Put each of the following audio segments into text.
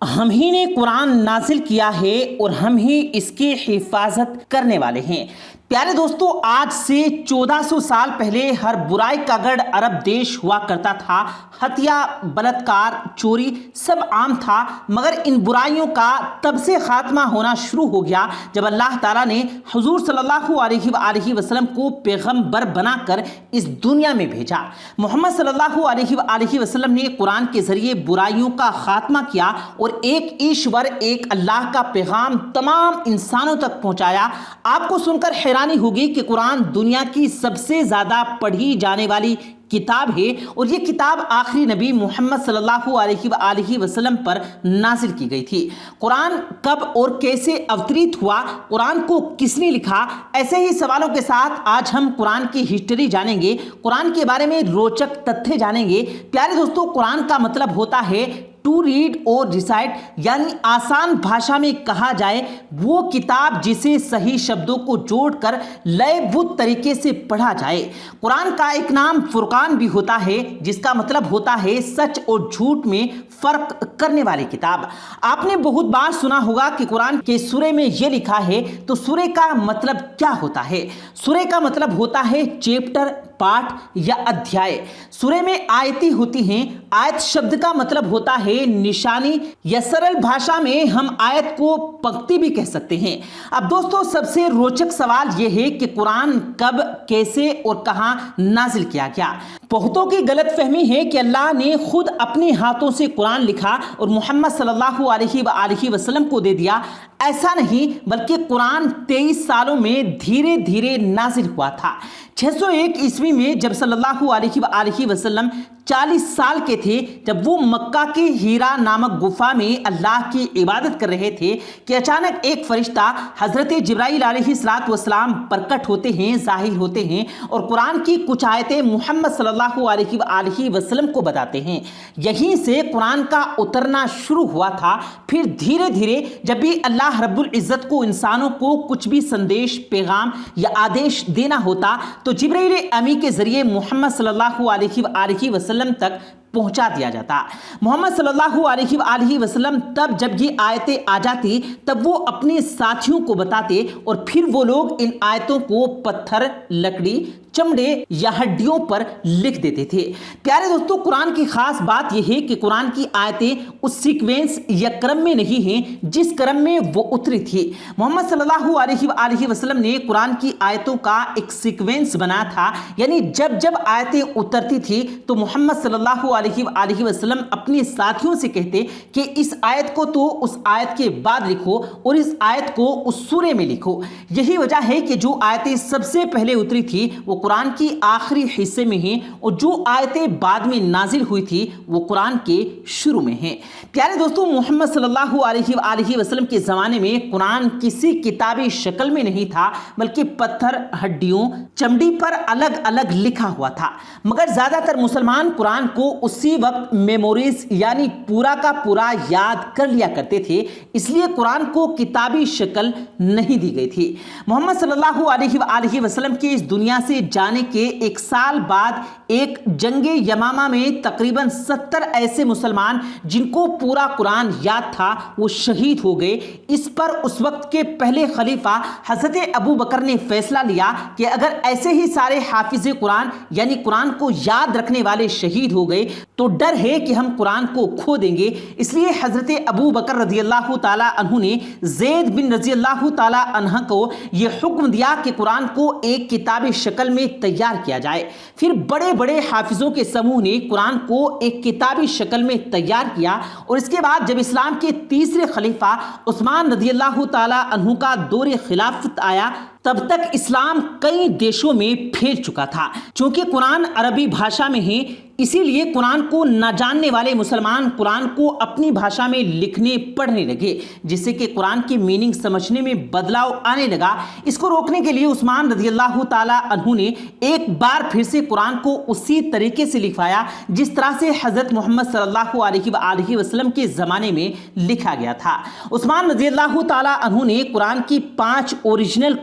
ہم ہی نے قرآن نازل کیا ہے اور ہم ہی اس کی حفاظت کرنے والے ہیں۔ پیارے دوستو، آج سے 1400 سال پہلے ہر برائی کا گڑھ عرب دیش ہوا کرتا تھا۔ ہتھیہ، بلاತ್ಕಾರ، چوری سب عام تھا، مگر ان برائیوں کا تب سے خاتمہ ہونا شروع ہو گیا جب اللہ تعالیٰ نے حضور صلی اللہ علیہ وآلہ وسلم کو پیغمبر بنا کر اس دنیا میں بھیجا۔ محمد صلی اللہ علیہ وآلہ وسلم نے قرآن کے ذریعے برائیوں کا خاتمہ کیا اور ایک ایشور، ایک اللہ کا پیغام تمام انسانوں تک پہنچایا۔ آپ کو سن کر حیرانی ہوگی کہ قرآن دنیا کی سب سے زیادہ پڑھی جانے والی کتاب ہے اور یہ کتاب آخری نبی محمد صلی اللہ علیہ وآلہ وسلم پر نازل کی گئی تھی۔ قرآن کب اور کیسے اوتریت ہوا، قرآن کو کس نے لکھا، ایسے ہی سوالوں کے ساتھ آج ہم قرآن کی ہسٹری جانیں گے، قرآن کے بارے میں روچک تتھے جانیں گے۔ پیارے دوستو، قرآن کا مطلب ہوتا ہے ٹو ریڈ اور ریسائٹ، یعنی آسان بھاشا میں کہا جائے وہ کتاب جسے صحیح شبدوں کو جوڑ کر لئے بدھ طریقے سے پڑھا جائے۔ قرآن کا ایک نام فرقان بھی ہوتا ہے، جس کا مطلب ہوتا ہے سچ اور جھوٹ میں فرق کرنے والی کتاب۔ آپ نے بہت بار سنا ہوگا کہ قرآن کے سورے میں یہ لکھا ہے، تو سورے کا مطلب کیا ہوتا ہے؟ سورے کا مطلب ہوتا ہے چیپٹر، پارٹ یا ادھیائے۔ سورے میں آیتیں ہوتی ہیں۔ آیت شبد کا مطلب ہوتا ہے نشانی، یا سرل بھاشا میں ہم آیت کو پنکتی بھی کہہ سکتے ہیں۔ اب دوستو، سب سے روچک سوال یہ ہے کہ قرآن کب، کیسے اور کہاں نازل کیا گیا؟ بہتوں کی غلط فہمی ہے کہ اللہ نے خود اپنے ہاتھوں سے قرآن لکھا اور محمد صلی اللہ علیہ وآلہ وسلم کو دے دیا۔ ایسا نہیں، بلکہ قرآن 23 سالوں میں دھیرے دھیرے نازل ہوا تھا۔ 601 عیسوی میں جب صلی اللہ علیہ وآلہ وسلم 40 سال کے تھے، جب وہ مکہ کے ہیرا نامک گفا میں اللہ کی عبادت کر رہے تھے کہ اچانک ایک فرشتہ حضرت جبرائیل علیہ السلام پرکٹ ہوتے ہیں، ظاہر ہوتے ہیں اور قرآن کی کچھ آیتیں محمد صلی اللہ علیہ وآلہ وسلم کو بتاتے ہیں۔ یہیں سے قرآن کا اترنا شروع ہوا تھا۔ پھر دھیرے دھیرے جب بھی اللہ رب العزت کو انسانوں کو کچھ بھی سندیش، پیغام یا آدیش دینا ہوتا تو جبرائیل امی کے ذریعے محمد صلی اللہ علیہ وآلہ وسلم تک پہنچا دیا جاتا۔ محمد صلی اللہ علیہ وآلہ وسلم تب جب یہ آیتیں آ جاتی تب وہ اپنے ساتھیوں کو بتاتے اور پھر وہ لوگ ان آیتوں کو پتھر، لکڑی، چمڑے یا ہڈیوں پر لکھ دیتے تھے۔ پیارے دوستو، قرآن کی خاص بات یہ ہے کہ قرآن کی آیتیں اس سیکوینس یا کرم میں نہیں ہیں جس کرم میں وہ اتری تھی۔ محمد صلی اللہ علیہ وآلہ وسلم نے قرآن کی آیتوں کا ایک سیکوینس بنایا تھا، یعنی جب جب آیتیں اترتی تھی تو محمد صلی اللہ علیہ وآلہ وسلم اپنے ساتھیوں سے کہتے کہ اس آیت کو تو اس آیت کے بعد لکھو اور اس آیت کو اس سورے میں لکھو۔ یہی وجہ ہے کہ جو آیتیں سب سے پہلے اتری تھی وہ قرآن کی آخری حصے میں ہیں اور جو آیتیں بعد میں نازل ہوئی تھی وہ قرآن کے شروع میں ہیں۔ پیارے دوستو، محمد صلی اللہ علیہ وآلہ وسلم کے زمانے میں قرآن کسی کتابی شکل میں نہیں تھا، بلکہ پتھر، ہڈیوں، چمڑی پر الگ الگ لکھا ہوا تھا۔ مگر زیادہ تر مسلمان قرآن کو اسی وقت میموریز یعنی پورا کا پورا یاد کر لیا کرتے تھے، اس لیے قرآن کو کتابی شکل نہیں دی گئی تھی۔ محمد صلی اللہ علیہ وآلہ وسلم کے اس دنیا سے جانے کے ایک سال بعد ایک جنگ یمامہ میں تقریباً 70 ایسے مسلمان جن کو پورا قرآن یاد تھا وہ شہید ہو گئے۔ اس پر اس وقت کے پہلے خلیفہ حضرت ابو بکر نے فیصلہ لیا کہ اگر ایسے ہی سارے حافظ قرآن یعنی قرآن کو یاد رکھنے والے شہید ہو گئے تو ڈر ہے کہ ہم قرآن کو کھو دیں گے۔ اس لیے حضرت ابو بکر رضی اللہ تعالی عنہ نے زید بن رضی اللہ تعالی عنہ کو یہ حکم دیا کہ قرآن کو ایک کتابی شکل میں تیار کیا جائے۔ پھر بڑے بڑے حافظوں کے سموہ نے قرآن کو ایک کتابی شکل میں تیار کیا اور اس کے بعد جب اسلام کے تیسرے خلیفہ عثمان رضی اللہ تعالی عنہ کا دور خلافت آیا تب تک اسلام کئی دیشوں میں پھیل چکا تھا۔ چونکہ قرآن عربی بھاشا میں ہے، اسی لیے قرآن کو نہ جاننے والے مسلمان قرآن کو اپنی بھاشا میں لکھنے پڑھنے لگے، جس سے کہ قرآن کی میننگ سمجھنے میں بدلاؤ آنے لگا۔ اس کو روکنے کے لیے عثمان رضی اللہ تعالی عنہ نے ایک بار پھر سے قرآن کو اسی طریقے سے لکھوایا جس طرح سے حضرت محمد صلی اللہ علیہ وآلہ وسلم کے زمانے میں لکھا گیا تھا۔ عثمان رضی اللہ تعالی عنہ نے قرآن کی 5 اوریجنل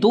2